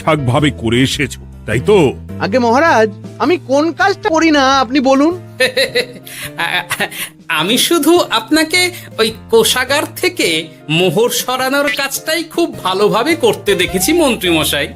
ঠিকঠাক ভাবে করে এসেছো, তাই তো? আগে মহারাজ, আমি কোন কাজটা করি না আপনি বলুন। আমি শুধু আপনাকে ওই কোষাগার থেকে মোহর সরানোর কাজটাই খুব ভালোভাবে করতে দেখেছি মন্ত্রী মশাই।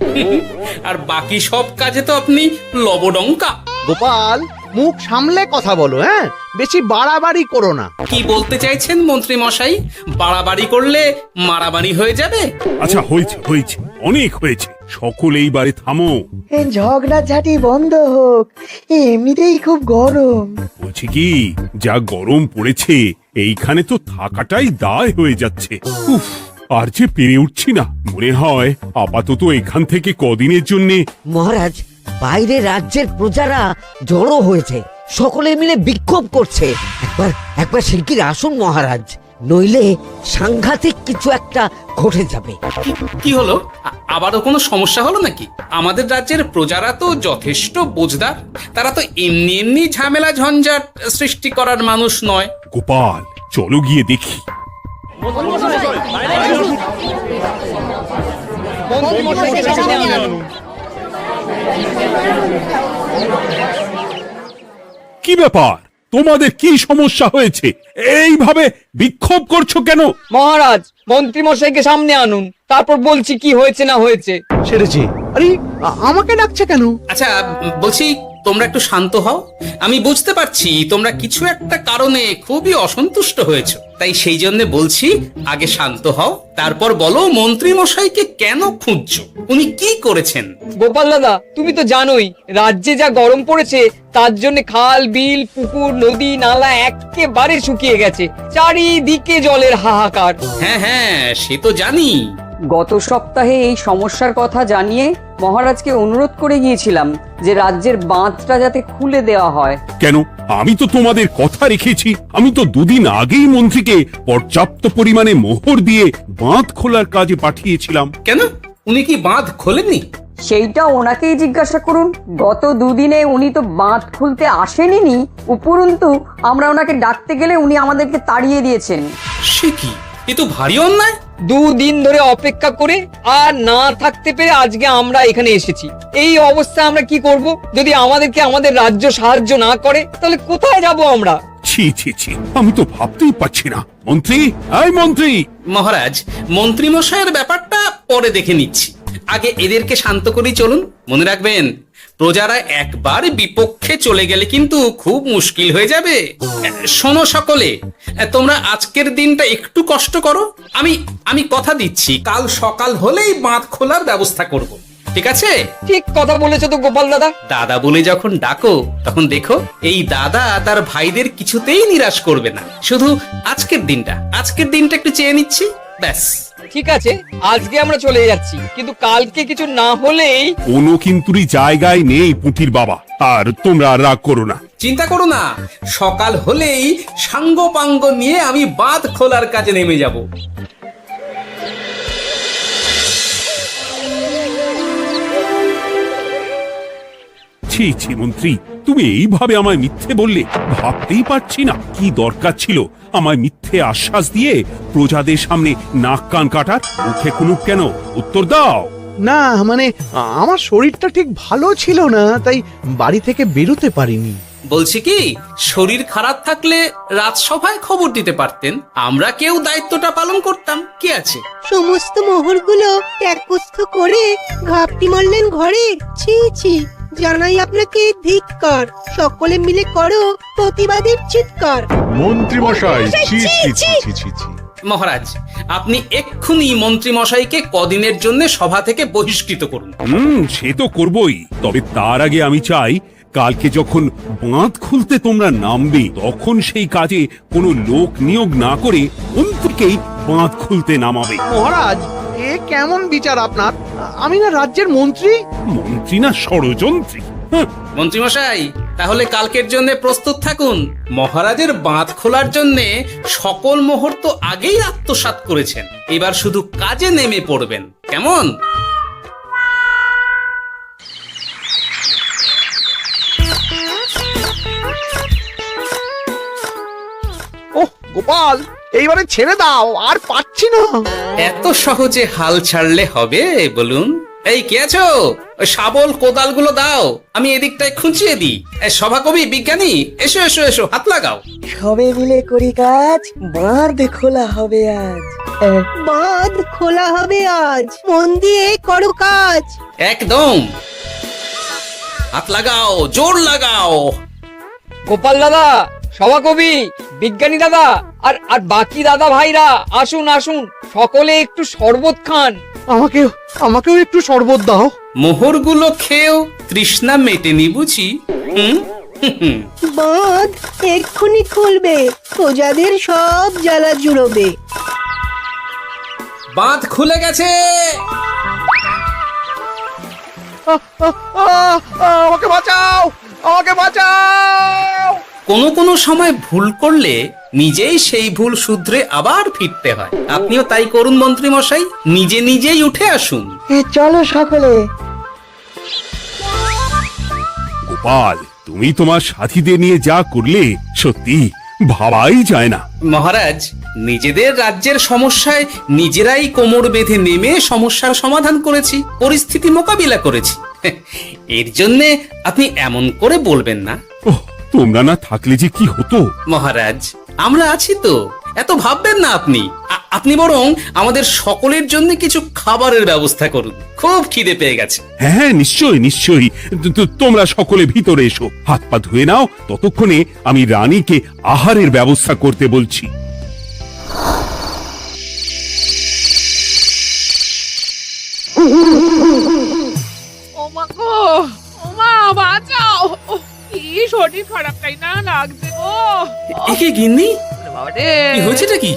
আর বাকি সব কাজে তো আপনি লবডঙ্কা। গোপাল, মুখ সামলে কথা বলো, হ্যাঁ? বেশি বাড়াবাড়ি করো না। কি বলতে চাইছেন মন্ত্রী মশাই? বাড়াবাড়ি করলে মারামারি হয়ে যাবে। আচ্ছা, হয়েছে হয়েছে, অনেক হয়েছে, সকলে এইবারে থামো। ঝগড়াঝাটি বন্ধ হোক, এমনিতেই খুব গরম। বলছি কি, যা গরম পড়েছে এইখানে তো থাকাটাই দায় হয়ে যাচ্ছে। উফ, আর যে পেরে উঠছি না। মনে হয় আপাতত এখান থেকে কদিনের জন্য। মহারাজ, বাইরে রাজ্যের প্রজারা জড়ো হয়েছে, সকলে মিলে বিক্ষোভ করছে। একবার শিগগির আসুন মহারাজ, নইলে সাংঘাতিক কিছু একটা ঘটে যাবে। কি হলো? আবারও কোনো সমস্যা হলো নাকি? আমাদের রাজ্যের প্রজারা তো যথেষ্ট বোঝদার, তারা তো এমনি এমনি ঝামেলা ঝঞ্ঝাট সৃষ্টি করার মানুষ নয়। গোপাল, চলো গিয়ে দেখি। কি ব্যাপার, তোমাদের কি সমস্যা হয়েছে? এইভাবে বিক্ষোভ করছো কেন? মহারাজ, মন্ত্রী মশাইকে সামনে আনুন, তারপর বলছি কি হয়েছে না হয়েছে। সেরেছে। আরে, আমাকে ডাকছে কেন? আচ্ছা, বলছি তোমরা একটু শান্ত হও। আমি বুঝতে পারছি তোমরা কিছু একটা কারণে খুবই অসন্তুষ্ট হয়েছো, তাই সেই জন্য বলছি আগে শান্ত হও, তারপর বলো মন্ত্রী মশাইকে কেন খুঁজছো, উনি কি করেছেন। গোপাল দাদা, তুমি তো জানোই রাজ্যে যা গরম পড়েছে, তার জন্য খাল বিল পুকুর নদী নালা একেবারে শুকিয়ে গেছে, চারিদিকে জলের হাহাকার। হ্যাঁ হ্যাঁ, সে তো জানি। গত সপ্তাহে এই সমস্যার কথা জানিয়ে মহারাজকে অনুরোধ করে গিয়েছিলাম যে রাজ্যের বাঁধটা যাতে খুলে দেওয়া হয়। কেন? আমি তো তোমাদের কথা রেখেছি। আমি তো দুদিন আগেই মন্ত্রীকে পর্যাপ্ত পরিমাণে মোহর দিয়ে বাঁধ খোলার কাজে পাঠিয়েছিলাম। কেন, উনি কি বাঁধ খোলেননি? সেইটা ওনাকেই জিজ্ঞাসা করুন। গত দুদিনে উনি তো বাঁধ খুলতে আসেনি, উপরন্তু আমরা ওনাকে ডাকতে গেলে উনি আমাদেরকে তাড়িয়ে দিয়েছেন। সে কি, এ তো ভারী অন্যায়। দুদিন ধরে অপেক্ষা করে আর না থাকতে পেরে আজকে আমরা এখানে এসেছি। এই অবস্থা আমরা কি করব? যদি আমাদেরকে আমাদের রাজ্য সাহায্য না করে, তাহলে কোথায় যাব আমরা? ছি ছি ছি, আমি তো ভাবতেই পারছি না। মন্ত্রী, এই মন্ত্রী। মহারাজ, মন্ত্রী মশাইয়ের ব্যাপারটা পরে দেখে নিচ্ছি, আগে এদেরকে শান্ত করেই চলুন। মনে রাখবেন, প্রজারা একবার বিপক্ষে চলে গেলে কিন্তু খুব মুশকিল হয়ে যাবে। শোনো সকলে, তোমরা আজকের দিনটা একটু কষ্ট করো। আমি কথা দিচ্ছি, কাল সকাল হলেই বাঁধ খোলার ব্যবস্থা করব। ঠিক আছে? ঠিক কথা বলেছো তো গোপাল দাদা। দাদা বলে যখন ডাকো, তখন দেখো এই দাদা তার ভাইদের কিছুতেই নিরাশ করবে না। শুধু আজকের দিনটা একটু চেয়ে নিচ্ছি, ব্যাস। ঠিক আছে, আজকে আমরা চলে যাচ্ছি, কিন্তু কালকে কিছু না হলেই। কোনো কিন্তুরই জায়গায় নেই পুঁটির বাবা। আর তোমরা রাগ করো না। চিন্তা করো না, সকাল হলেই সাঙ্গ পাঙ্গ নিয়ে আমি বাঁধ খোলার কাজে নেমে যাব। ছি ছি মন্ত্রী, তুমি এইভাবে আমায় মিথ্যে বললে। ভাবতেই পারছি না কি দরকার ছিল আমায় মিথ্যে আশ্বাস দিয়ে প্রজাদের সামনে নাক কান কাটার। মুখে কুলুপ কেন? উত্তর দাও। না, মানে আমার শরীরটা ঠিক ভালো ছিল না, তাই বাড়ি থেকে বেরোতে পারিনি। বলছি কি, শরীর খারাপ থাকলে রাজসভায় খবর দিতে পারতেন, আমরা কেউ দায়িত্বটা পালন করতাম। কি আছে? সমস্ত মোহরগুলো ত্যাগস্থ করে ঘাপটি মারলেন ঘরে। ছি ছি, জানাই আপনাকে ধিক্কার। সকলে মিলে করো প্রতিবাদের চিৎকার। মন্ত্রী মশাই, ছি ছি ছি ছি ছি ছি। মহারাজ, আপনি এক্ষুনি মন্ত্রী মশাইকে কদিনের জন্য সভা থেকে বহিষ্কৃত করুন। সে তো করবই, তবে তার আগে আমি চাই কালকে যখন বাঁধ খুলতে তোমরা নামবে, তখন সেই কাজে কোনো লোক নিয়োগ না করে অন্তকেই বাঁধ খুলতে নামাবে। মহারাজ, এ কেমন বিচার আপনার? আমি না রাজ্যের মন্ত্রী। মন্ত্রী না ষড়যন্ত্রী। মন্ত্রী মশাই, তাহলে কালকের জন্য প্রস্তুত থাকুন। মহারাজের বাঁধ খোলার জন্য সকল মোহর তো আগেই আত্মসাৎ করেছেন, এবার শুধু কাজে নেমে পড়বেন, কেমন? ওহ গোপাল, এইবারে ছেড়ে দাও, আর পাচ্ছি না। এত সহজে হাল ছাড়লে হবে বলুন? এই কে আছো? ওই শাবল কোদালগুলো দাও, আমি এদিকটায় খুঁচিয়ে দিই। সভাকবি, বিজ্ঞানী, এসো এসো এসো, হাত লাগাও। সবে মিলে করি কাজ, বাঁধ খোলা হবে আজ। বাঁধ খোলা হবে আজ, মন দিয়ে করো কাজ। একদম, হাত লাগাও, জোর লাগাও। গোপাল দাদা, সভাকবি, বিজ্ঞানী দাদা আর আর বাকি দাদা ভাইরা আসুন আসুন, সকলে একটু শরবত খান। আমাকেও একটু শরবত দাও। মোহরগুলো খেয়েও তৃষ্ণা মেটেনি বুঝি? হুম হুম। বাঁধ এক্ষুনি খুলবে, প্রজাদের সব জ্বালা জুড়বে। বাঁধ খুলে গেছে। আমাকে বাঁচাও, আমাকে বাঁচাও। কোনো কোনো সময় ভুল করলে নিজেই সেই ভুল শুধরে আবার ফিরতে হয়। আপনিও তাই করুন মন্ত্রী মশাই, নিজে নিজেই উঠে আসুন। চলো সকলে। গোপাল, তুমি তোমার সাথীদের নিয়ে যা করলে সত্যি ভাবাই যায় না। মহারাজ, নিজেদের রাজ্যের সমস্যায় নিজেরাই কোমর বেঁধে নেমে সমস্যার সমাধান করেছি, পরিস্থিতি মোকাবিলা করেছি। এর জন্যে আপনি এমন করে বলবেন না। ওহ, তোমরা না থাকলে যে কি হতো। মহারাজ, আমরা আছি তো, এত ভাববেন না আপনি। আপনি বরং আমাদের সকলের জন্য কিছু খাবারের ব্যবস্থা করুন, খুব খিদে পেয়ে গেছে। হ্যাঁ, নিশ্চয়ই নিশ্চয়ই। তোমরা সকলে ভিতরে এসো, হাত পা ধুয়ে নাও। ততক্ষণে আমি রানীকে আহারের ব্যবস্থা করতে বলছি। ওমা গো, ওমা বাঁচাও, কি শরীর খারাপ তাই না লাগছে গো। একে গিন্নি, বাবারে, কি হয়েছেটা কি?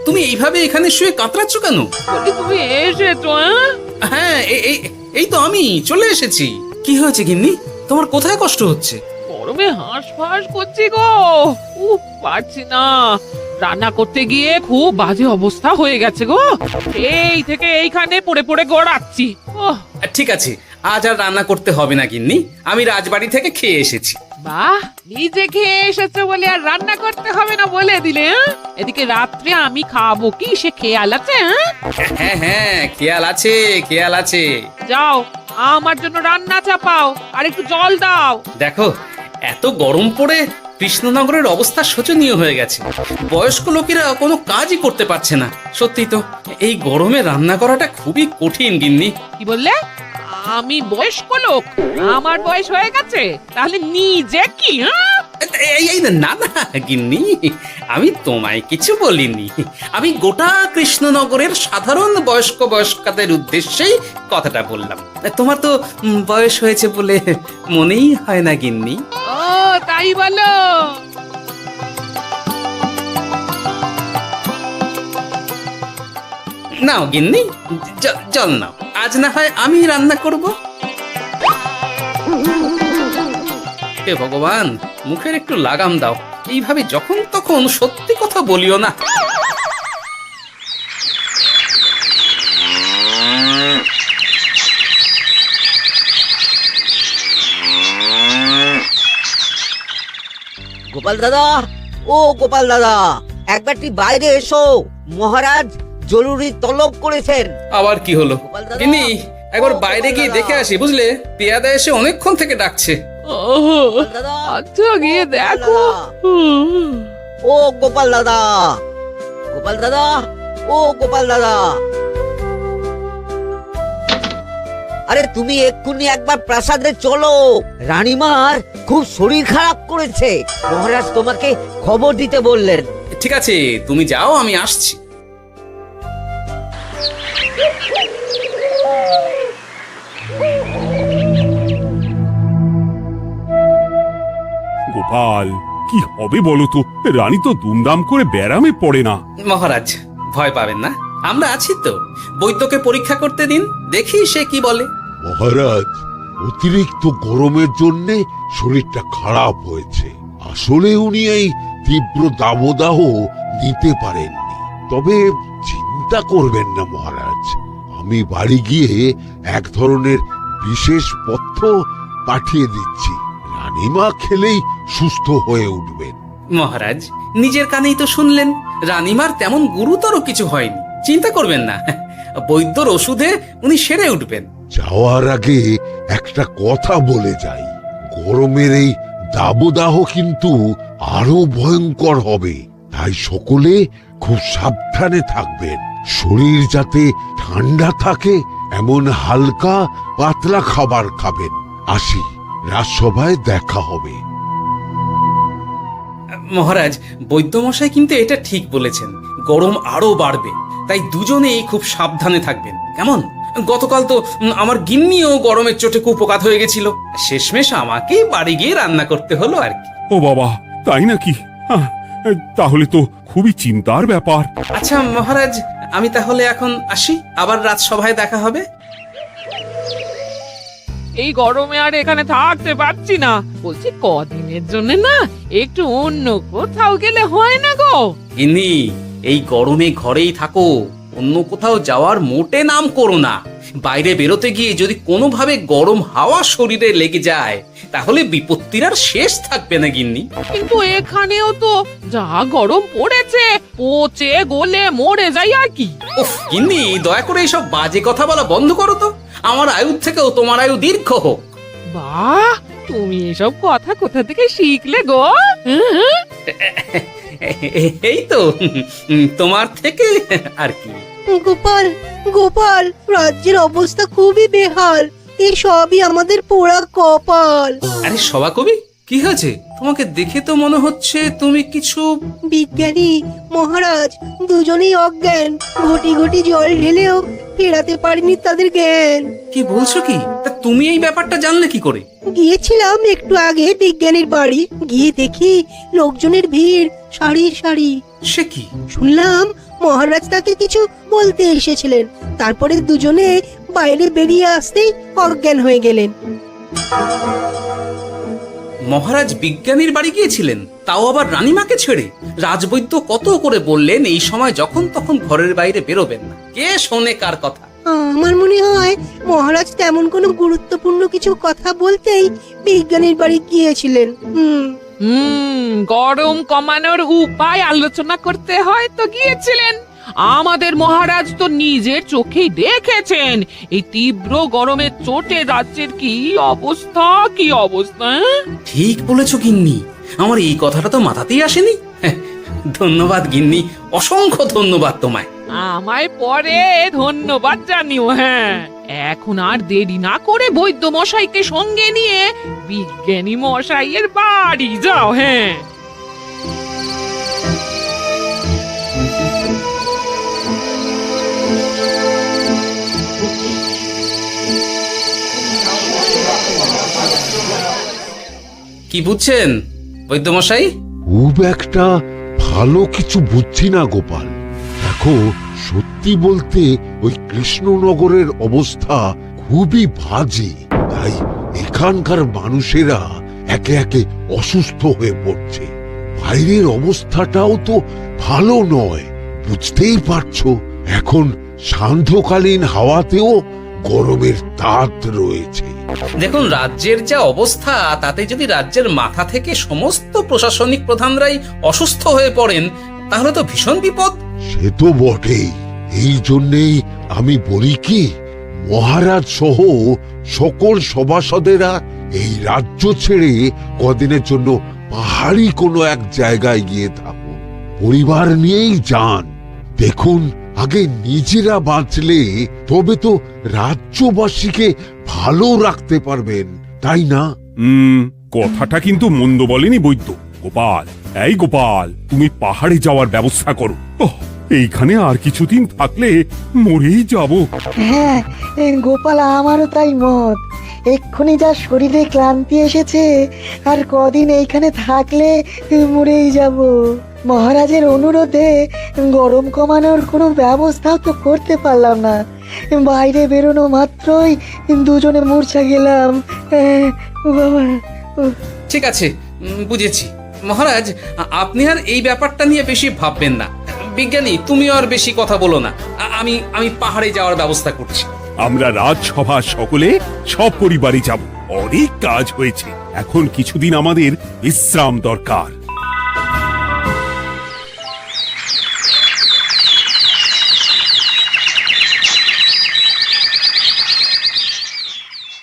তুমি এইভাবে এখানে শুয়ে কাতরাচ্ছ কেন? বলি তুমি এসেছো? হ্যাঁ, এই তো আমি চলে এসেছি। কি হয়েছে গিন্নি? তোমার কোথায় কষ্ট হচ্ছে? গরমে হাঁসফাঁস করছি গো, পারছি না। রান্না করতে গিয়ে খুব বাজে অবস্থা হয়ে গেছে গো, এই থেকে এইখানে পড়ে পড়ে গড়াচ্ছি। ঠিক আছে, আজ আর রান্না করতে হবে না গিন্নি, আমি রাজবাড়ি থেকে খেয়ে এসেছি। বাহ, নিজে খেয়ে এসেছো বলে আর রান্না করতে হবে না বলে দিলে? এদিকে রাত্রে আমি খাবো কি, সে খেয়াল আছে? হ্যাঁ হ্যাঁ, খেয়াল আছে, খেয়াল আছে। যাও, আমার জন্য রান্না চাপাও আর একটু জল দাও। দেখো, এত গরম পড়ে কৃষ্ণনগরের অবস্থা শোচনীয় হয়ে গেছে। বয়স্ক লোকেরা কোনো কাজই করতে পারছে না। সত্যি তো, এই গরমে রান্না করাটা খুবই কঠিন গিন্নি। কি বললে? আমি বয়স্ক লোক? আমার বয়স হয়ে গেছে, তাহলে নিজে কি? এই না না গিন্নি, আমি তোমায় কিছু বলিনি। আমি গোটা কৃষ্ণনগরের সাধারণ বয়স্কাদের উদ্দেশ্যেই কথাটা বললাম। তোমার তো বয়স হয়েছে বলে মনেই হয় না গিন্নি। ও তাই বলো? নাও গিন্নি, জল নাও। আজ না হয় আমি রান্না করব। হে ভগবান, মুখের একটু লাগাম দাও। এইভাবে যখন তখন সত্যি কথা বলিও না। গোপাল দাদা, ও গোপাল দাদা, একবারটি বাইরে এসো, মহারাজ জরুরি তলব করেছেন। আবার কি হলো গোপাল দাদা, গিন্নি? একবার ও বাইরে গোপাল গিয়ে দাদা। দেখে আসি, বুঝলে? পেয়াদা এসে অনেকক্ষণ থেকে ডাকছে। গোপাল দাদা, আচ্ছা গিয়ে গোপাল দেখো। ও গোপাল দাদা, গোপাল দাদা, ও গোপাল দাদা, আরে তুমি এক্ষুনি একবার প্রাসাদে চলো, রানীমার খুব শরীর খারাপ করেছে, মহারাজ তোমাকে খবর দিতে বললেন। ঠিক আছে, তুমি যাও, আমি আসছি। গোপাল, কি হবে বলো তো? রানী তো দুমদাম করে ব্যারামে পড়ে না। মহারাজ, ভয় পাবেন না, আমরা আছি তো। বৈদ্যকে পরীক্ষা করতে দিন, দেখি সে কি বলে। মহারাজ, অতিরিক্ত গরমের জন্য শরীরটা খারাপ হয়েছে। আসলে উনি এই তীব্র দাবদাহ নিতে পারেননি। তবে চিন্তা করবেন না মহারাজ, আমি বাড়ি গিয়ে এক ধরনের বিশেষ পথ্য পাঠিয়ে দিচ্ছি। রানীমা খেলেই সুস্থ হয়ে উঠবেন। মহারাজ, নিজের কানেই তো শুনলেন, রানীমার তেমন গুরুতর কিছু হয়নি, চিন্তা করবেন না। বৈদ্যর ওষুধে উনি সেরে উঠবেন। যাওয়ার আগে একটা কথা বলে যাই, গরমের এই দাবদাহ কিন্তু আরো ভয়ঙ্কর হবে, তাই সকলে খুব সাবধানে থাকবেন। শরীর যাতে ঠান্ডা থাকে এমন হালকা পাতলা খাবার খাবেন। আসি, রাজসভায় দেখা হবে। মহারাজ, বৈদ্যমশাই কিন্তু এটা ঠিক বলেছেন, গরম আরো বাড়বে, তাই দুজনেই খুব সাবধানে থাকবেন, কেমন? গতকাল তো আমার গিন্নিও গরমের চোটে কুপোকাত হয়ে গেছিল, শেষমেশ আমাকে বাড়ি গিয়ে রান্না করতে হলো আর কি। ও বাবা, তাই নাকি? তাহলে তো খুবই চিন্তার ব্যাপার। আচ্ছা মহারাজ, আমি তাহলে এখন আসি, আবার রাজসভায় দেখা হবে। এই গরমে আর এখানে থাকতে পারছি না, বলছি কদিনের জন্য না একটু অন্য কোথাও গেলে হয় না গো? গিন্নি, এই গরমে ঘরেই থাকো, অন্য কোথাও যাওয়ার মোটে নাম করো না। বাইরে বেরোতে গিয়ে যদি কোনোভাবে গরম হাওয়া শরীরে লেগে যায় তাহলে বিপত্তির আর শেষ থাকবে না গিন্নি। কিন্তু এখানেও তো যা গরম পড়েছে, পচে গলে মরে যাই আর কি। উফ গিন্নি, দয়া করে এইসব বাজে কথা বলা বন্ধ করো তো, আমার আয়ু থেকেও তোমার আয়ু দীর্ঘ হোক। বাহ, তুমি এসব কথা কোথা থেকে শিখলে গো? এই তো তোমার থেকে আর কি। গোপাল, গোপাল, রাজ্যের অবস্থা খুবই বেহাল। এই সবই আমাদের পোড়া কপাল। আরে সভাকবি, কি হয়েছে? তোমাকে দেখে তো মনে হচ্ছে তুমি কিছু। বিজ্ঞানী মহারাজ দুজনেই অজ্ঞান, ঘটি ঘটি জল ঢেলেও ফেরাতে পারেনি তাদের জ্ঞান। কি বলছো কি? তা তুমি এই ব্যাপারটা জানলে কি করে? গিয়েছিলাম একটু আগে বিজ্ঞানীর বাড়ি, গিয়ে দেখি লোকজনের ভিড় সারি সারি। সে কি? শুনলাম মহারাজ তাকে কিছু বলতে এসেছিলেন, তারপরে দুজনে বাইরে বেরিয়ে আসতেই অজ্ঞান হয়ে গেলেন। মহারাজ বিজ্ঞানীর বাড়ি গিয়েছিলেন, তাও আবার রানীমাকে ছেড়ে? রাজবৈদ্য কত করে বললেন এই সময় যখন তখন ঘরের বাইরে বেরোবেন না, কে শোনে কার কথা? আমার মনে হয় মহারাজ তেমন কোনো গুরুত্বপূর্ণ কিছু কথা বলতেই বিজ্ঞানীর বাড়ি গিয়েছিলেন। গরম কমানোর উপায় আলোচনা করতে হয় তো গিয়েছিলেন। আমাদের মহারাজ তো নিজের চোখেই দেখেছেন এই তীব্র গরমের চোটে রাজ্যের কি অবস্থা, কি অবস্থা। ঠিক বলেছো গিন্নি, আমার এই কথাটা তো মাথাতেই আসেনি। ধন্যবাদ গিন্নি, অসংখ্য ধন্যবাদ তোমায়। আমায় পরে ধন্যবাদ জানিও। হ্যাঁ, এখন আর দেরি না করে বৈদ্য মশাইকে সঙ্গে নিয়ে বিজ্ঞানী মশাইয়ের বাড়ি যাও। হ্যাঁ, কি বুঝছেন বৈদ্যমশাই? খুব একটা ভালো কিছু বুঝছি না গোপাল। দেখো, সত্যি বলতে ওই কৃষ্ণনগরের অবস্থা খুবই বাজে, তাই এখানকার মানুষেরা একে একে অসুস্থ হয়ে পড়ছে। বাইরের অবস্থাটাও তো ভালো নয়, বুঝতেই পারছো। এখন সান্ধ্যকালীন হাওয়াতেও গরমের তাত রয়েছে। দেখুন, রাজ্যের যা অবস্থা তাতে যদি রাজ্যের মাথা থেকে সমস্ত প্রশাসনিক প্রধানরাই অসুস্থ হয়ে পড়েন তাহলে তো ভীষণ বিপদ। সে তো বটেই, এই জন্যেই আমি বলি কি, মহারাজ সহ সকল সভাসদেরা এই রাজ্য ছেড়ে কদিনের জন্য পাহাড়ি কোনো এক জায়গায় গিয়ে থাকুন, পরিবার নিয়েই যান। দেখুন, আগে নিজেরা বাঁচলে তবে তো রাজ্যবাসীকে ভালো রাখতে পারবেন, তাই না? কথাটা কিন্তু মন্দ বলেনি বৈদ্য। গোপাল, এই গোপাল, তুমি পাহাড়ে যাওয়ার ব্যবস্থা করো। এইখানে আর কিছুদিন থাকলে মরেই যাব। হ্যাঁ গোপাল, আমারও তাই মত। এক্ষুনি যা শরীরে ক্লান্তি এসেছে, আর কদিন এইখানে থাকলে মরেই যাব। মহারাজের অনুরোধে গরম কমানোর কোনো ব্যবস্থাও তো করতে পারলাম না, বাইরে বেরোনো মাত্রই দুজনে মূর্ছা গেলাম। বাবা, ঠিক আছে, বুঝেছি। মহারাজ, আপনি আর এই ব্যাপারটা নিয়ে বেশি ভাববেন না। বিজ্ঞানী, তুমিও আর বেশি কথা বলো না। আমি পাহাড়ে যাওয়ার ব্যবস্থা করছি। আমরা রাজসভা সকলে সব পরিবারই যাব। অনেক কাজ হয়েছে, এখন কিছুদিন আমাদের বিশ্রাম দরকার।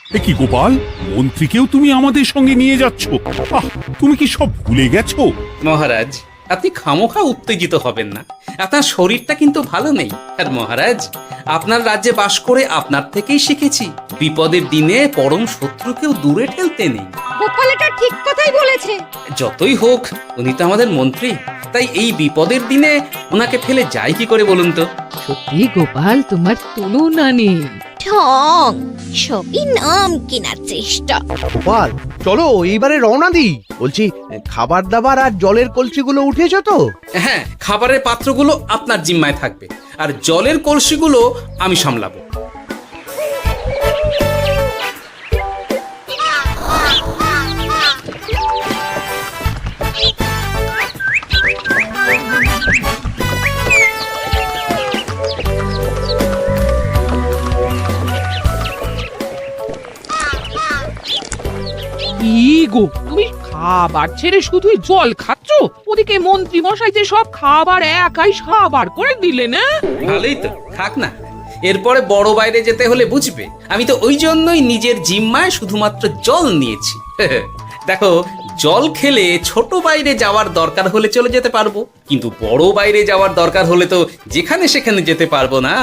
এ কি গোপাল, মন্ত্রীকেও তুমি আমাদের সঙ্গে নিয়ে যাচ্ছ? আহ, তুমি কি সব ভুলে গেছো? মহারাজ, আপনি খামোখা উত্তেজিত হবেন না। আপনার শরীরটা কিন্তু ভালো নেই। আর মহারাজ, আপনার রাজ্যে বাস করে আপনার থেকেই শিখেছি বিপদের দিনে পরম শত্রুকেও দূরে ঠেলতে নেই। গোপাল এটা ঠিক কথাই বলেছে। যতই হোক, উনি তো আমাদের মন্ত্রী, তাই এই বিপদের দিনে ওনাকে ফেলে যায় কি করে বলুন তো? সত্যি গোপাল, তোমার তুলনা নেই। ঠং, সবই নাম কেনার চেষ্টা। গোপাল, চলো এইবারে রওনা দিই। বলছি, খাবার দাবার আর জলের কলসিগুলো উঠেছো তো? হ্যাঁ, খাবারের পাত্রগুলো আপনার জিম্মায় থাকবে, আর জলের কলসিগুলো আমি সামলাবো। কি গো, তুমি খাবার ছেড়ে শুধুই জল খাচ্ছ? ওদিকে মন্ত্রী মশাই যে সব খাবার একাই সাবার করে দিলে না? ভালোই তো, থাক না। এরপরে বড় বাইরে যেতে হলে বুঝবে, আমি তো ওই জন্যই নিজের জিম্মায় শুধুমাত্র জল নিয়েছি। দেখো, জল খেলে ছোট বাইরে যাওয়ার দরকার হলে চলে যেতে পারবো, কিন্তু বড় বাইরে যাওয়ার দরকার হলে তো যেখানে সেখানে যেতে পারবো না।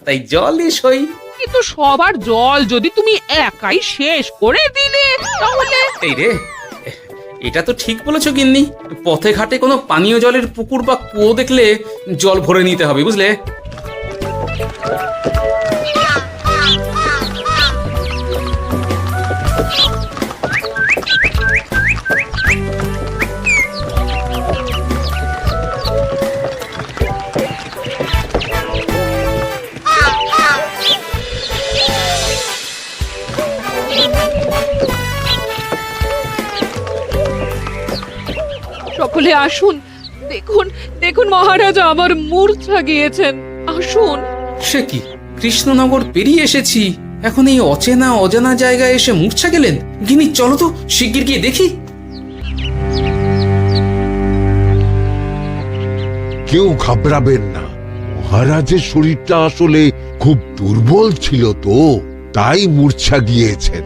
তাই জলই সই। কিন্তু সবার জল যদি তুমি একাই শেষ করে দিলে, তাহলে এই রে, এটা তো ঠিক বলেছো গিন্নি। পথে ঘাটে কোনো পানীয় জলের পুকুর বা কুয়ো দেখলে জল ভরে নিতে হবে, বুঝলে? সকলে আসুন, দেখুন দেখুন মহারাজ আমার মূর্ছা গিয়েছেন। আসুন। সে কি, কৃষ্ণনগর পেরিয়ে এসেছি, এখন এই অচেনা অজানা জায়গায় এসে মূর্ছা গেলেন? গিনি, চলো তো শিগগির গিয়ে দেখি। কেউ ঘাবড়াবেন না, মহারাজের শরীরটা আসলে খুব দুর্বল ছিল তো, তাই মূর্ছা গিয়েছেন।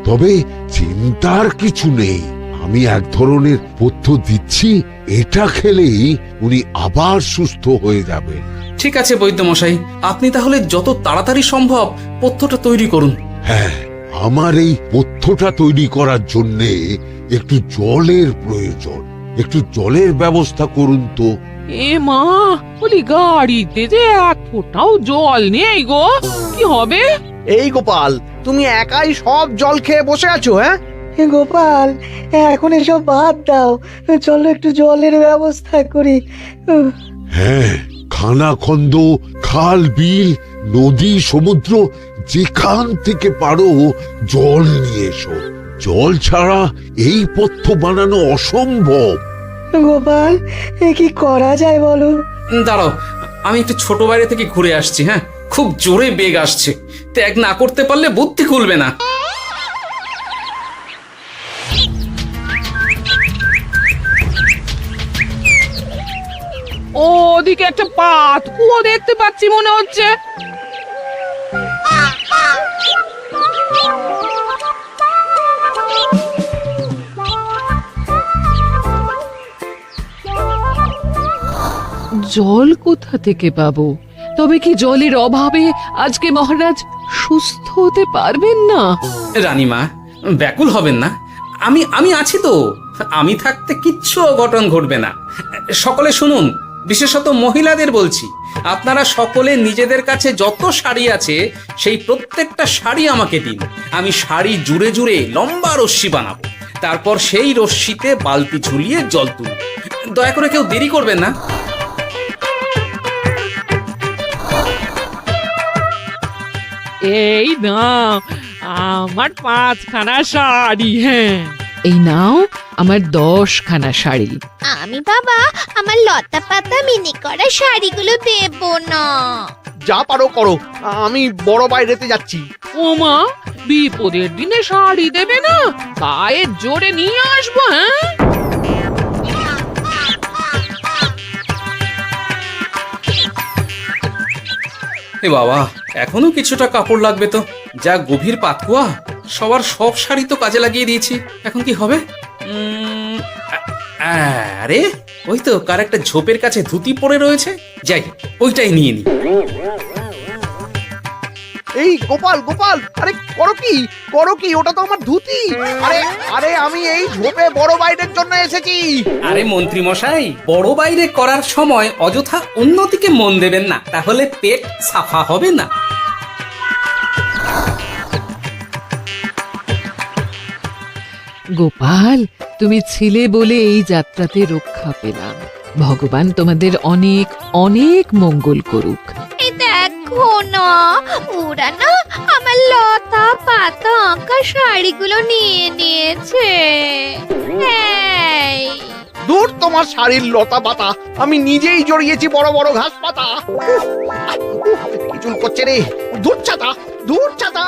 তবে চিন্তার কিছু নেই, আমি এক ধরনের পথ্য দিচ্ছি, এটা খেলেই উনি আবার সুস্থ হয়ে যাবেন। ঠিক আছে বৈদ্য মশাই, আপনি তাহলে যত তাড়াতাড়ি সম্ভব পথ্যটা তৈরি করুন। হ্যাঁ, আমার এই পথ্যটা তৈরি করার জন্য একটু জলের প্রয়োজন। একটু জলের ব্যবস্থা করুন তো। এ মা, বলি গাড়িতে যে এক ফোঁটাও জল নেই গো, কি হবে? এই গোপাল, তুমি একাই সব জল খেয়ে বসে আছো? হ্যাঁ গোপাল, এখন এসব বাদ দাও, চলো একটু জলের ব্যবস্থা করি। হ্যাঁ, খানাখন্দ, খাল, বিল, নদী, সমুদ্র, যেখান থেকে পারো জল নিয়ে এসো। জল ছাড়া এই পথ্য বানানো অসম্ভব। গোপাল, এ কি করা যায় বলো? দাঁড়াও, আমি একটু ছোট বাইরে থেকে ঘুরে আসছি। হ্যাঁ, খুব জোরে বেগ আসছে, ত্যাগ না করতে পারলে বুদ্ধি খুলবে না। ওদিকে একটা পাত কুয়ো দেখতে পাচ্ছি মনে হচ্ছে। জল কোথা থেকে পাবো? তবে কি জলের অভাবে আজকে মহারাজ সুস্থ হতে পারবেন না? রানীমা, ব্যাকুল হবেন না, আমি আছি তো। আমি থাকতে কিচ্ছু অঘটন ঘটবে না। সকলে শুনুন, বিশেষত মহিলাদের বলছি, আপনারা সকলে নিজেদের কাছে যত শাড়ি আছে সেই প্রত্যেকটা শাড়ি আমাকে দিন। আমি শাড়ি জুড়ে জুড়ে লম্বা রশ্মি বানাবো, তারপর সেই রশ্মিতে বালতি ঝুলিয়ে জল তুলব। দয়া করে কেউ দেরি করবেন না। এই নাও আমার 5খানা শাড়ি। হ্যাঁ, এই নাও আমার 10খানা শাড়ি। আমি বাবা আমার লতা পাতা মিনি করা শাড়িগুলো দেব না। যা পারো করো, আমি বড় বাইরেতে যাচ্ছি। ওমা, বিপদের দিনে শাড়ি দেবে না? গায়ের জোরে নিয়ে আসবো। হ্যাঁ, এ বাবা, এখনো কিছুটা কাপড় লাগবে তো। যা গভীর পাতকুয়া, সবার সব শাড়ি তো কাজে লাগিয়ে দিয়েছি, এখন কি হবে? আরে ওই তো কার একটা ঝোপের কাছে ধুতি পড়ে রয়েছে, যাই ওইটাই নিয়ে নি। এই গোপাল গোপাল, আরে করো কি, ওটা তো আমার ধুতি। আরে আরে আমি এই ঝোপে বড় বাইরের জন্য এসেছি। আরে মন্ত্রী মশাই, বড় বাইরে করার সময় অযথা অন্যদিকে মন দেবেন না, তাহলে পেট সাফা হবে না। গোপাল, তুমি ছিলে বলে এই যাত্রাতে রক্ষা পেলাম। ভগবান তোমাদের অনেক অনেক মঙ্গল করুক। এই দেখো না, ওরা না আমার লতা পাতা আঁকা শাড়িগুলো নিয়ে নিয়েছে। এই দূর তোমার শাড়ির লতা পাতা, আমি নিজেই জড়িয়েছি বড় বড় ঘাস পাতা। চুল করছে রে, দূর ছাতা।